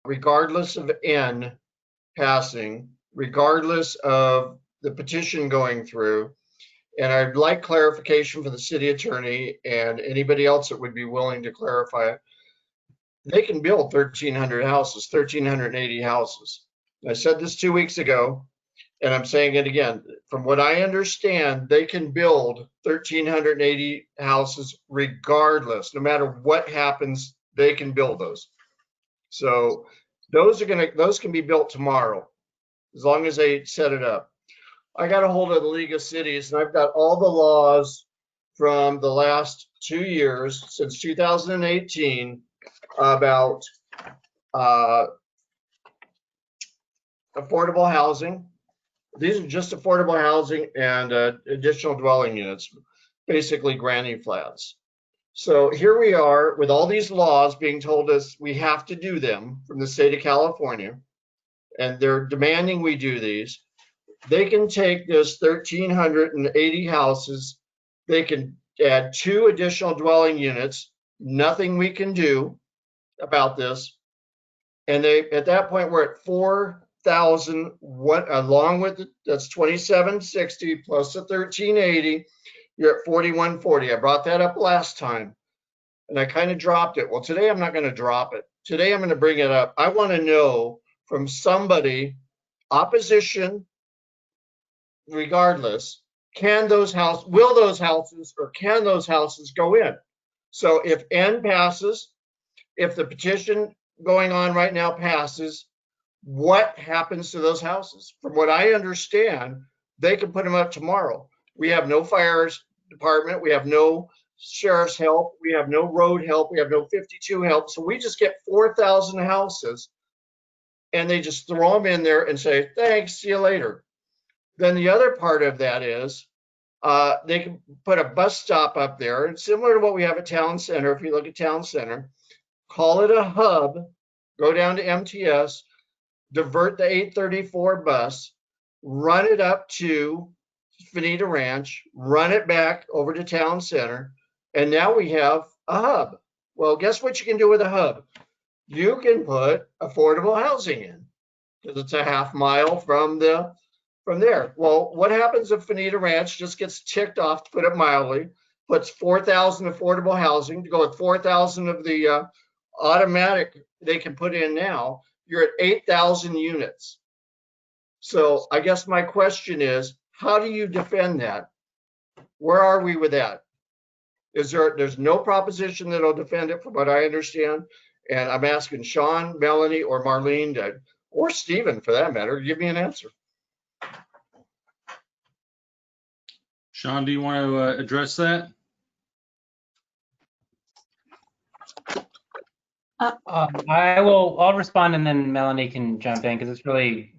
regardless of N passing, regardless of the petition going through. And I'd like clarification for the city attorney and anybody else that would be willing to clarify it. They can build 1,300 houses, 1,380 houses. I said this 2 weeks ago, and I'm saying it again. From what I understand, they can build 1,380 houses regardless. No matter what happens, they can build those. So those can be built tomorrow, as long as they set it up. I got a hold of the League of Cities, and I've got all the laws from the last 2 years, since 2018, about affordable housing. These are just affordable housing and additional dwelling units, basically granny flats. So here we are with all these laws being told us we have to do them from the state of California, and they're demanding we do these. They can take this 1,380 houses, they can add 2 additional dwelling units, nothing we can do about this. And they, at that point, we're at 4,000, along with it, that's 2,760 plus the 1,380, you're at 4,140. I brought that up last time and I kind of dropped it. Well, today I'm not going to drop it. Today I'm going to bring it up. I want to know from somebody, opposition, regardless, will those houses go in? So if N passes, if the petition going on right now passes, what happens to those houses? From what I understand, they can put them up tomorrow. We have no fire department, we have no sheriff's help, we have no road help, we have no 52 help. So we just get 4,000 houses and they just throw them in there and say, thanks, see you later. Then the other part of that is they can put a bus stop up there, and similar to what we have at Town Center. If you look at Town Center, call it a hub, go down to MTS, divert the 834 bus, run it up to Fanita Ranch, run it back over to Town Center, and now we have a hub. Well, guess what you can do with a hub? You can put affordable housing in, because it's a half mile from there. Well, what happens if Fanita Ranch just gets ticked off, to put it mildly, puts 4,000 affordable housing to go with 4,000 of the automatic they can put in now? You're at 8,000 units. So I guess my question is, how do you defend that? Where are we with that? There's no proposition that'll defend it from what I understand. And I'm asking Sean, Melanie, or Marlene, or Stephen for that matter, to give me an answer. Sean, do you want to address that? I'll respond and then Melanie can jump in because it's really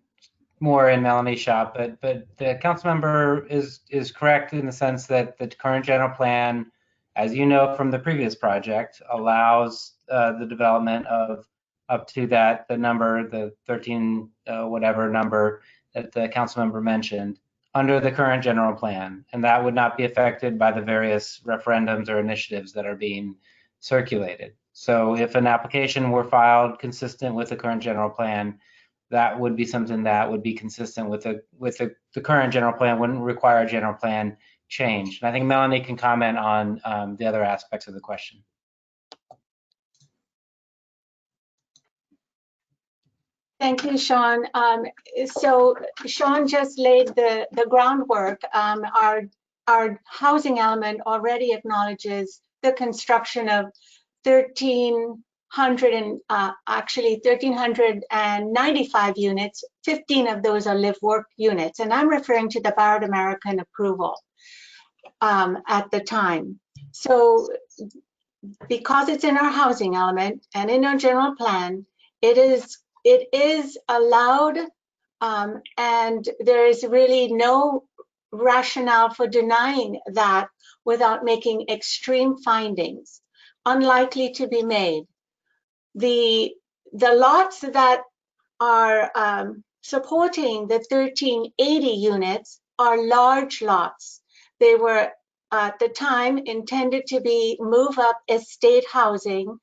more in Melanie's shop. But the council member is correct in the sense that the current general plan, as you know from the previous project, allows the development of up to the number, the 13 whatever number that the council member mentioned, under the current general plan, and that would not be affected by the various referendums or initiatives that are being circulated. So if an application were filed consistent with the current general plan, that would be something that would be consistent with the current general plan, wouldn't require a general plan change. And I think Melanie can comment on the other aspects of the question. Thank you, Sean. So Sean just laid the groundwork. Our housing element already acknowledges the construction of 1,395 units. 15 of those are live work units, and I'm referring to the Barrett American approval at the time. So because it's in our housing element and in our general plan, it is allowed, and there is really no rationale for denying that without making extreme findings, unlikely to be made. The lots that are supporting the 1,380 units are large lots. They were at the time intended to be move-up estate housing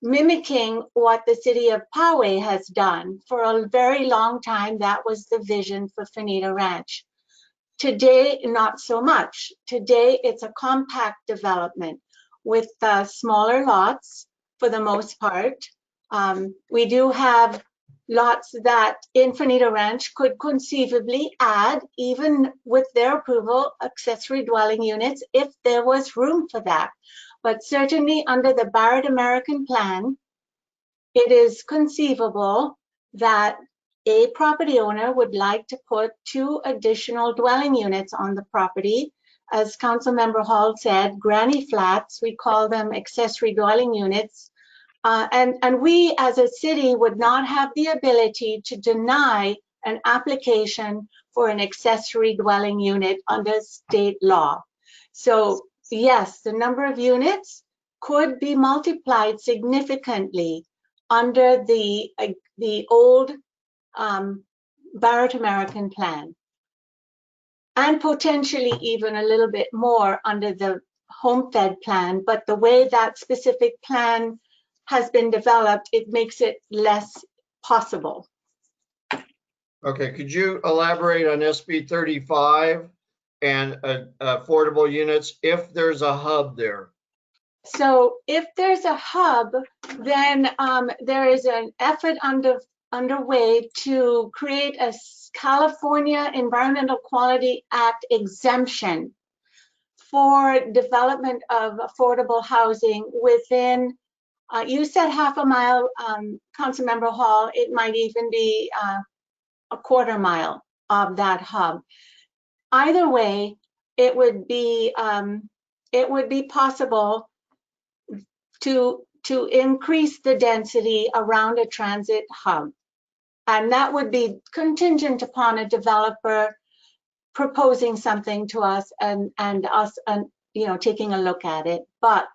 mimicking what the city of Poway has done. For a very long time, that was the vision for Fanita Ranch. Today, not so much. Today, it's a compact development with smaller lots for the most part. We do have lots that in Fanita Ranch could conceivably add, even with their approval, accessory dwelling units if there was room for that. But certainly under the Barrett American Plan, it is conceivable that a property owner would like to put 2 additional dwelling units on the property. As Councilmember Hall said, granny flats, we call them accessory dwelling units. And we as a city would not have the ability to deny an application for an accessory dwelling unit under state law. So yes, the number of units could be multiplied significantly under the old Barrett American Plan, and potentially even a little bit more under the HomeFed plan. But the way that specific plan has been developed, it makes it less possible. Okay, could you elaborate on SB 35 and affordable units if there's a hub there? So if there's a hub, then there is an effort underway to create a California Environmental Quality Act exemption for development of affordable housing within, you said half a mile, Councilmember Hall, it might even be a quarter mile of that hub. Either way, it would be possible to increase the density around a transit hub. And that would be contingent upon a developer proposing something to us and us, taking a look at it, but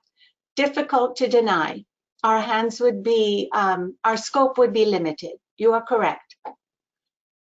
difficult to deny. Our hands would be, our scope would be limited. You are correct.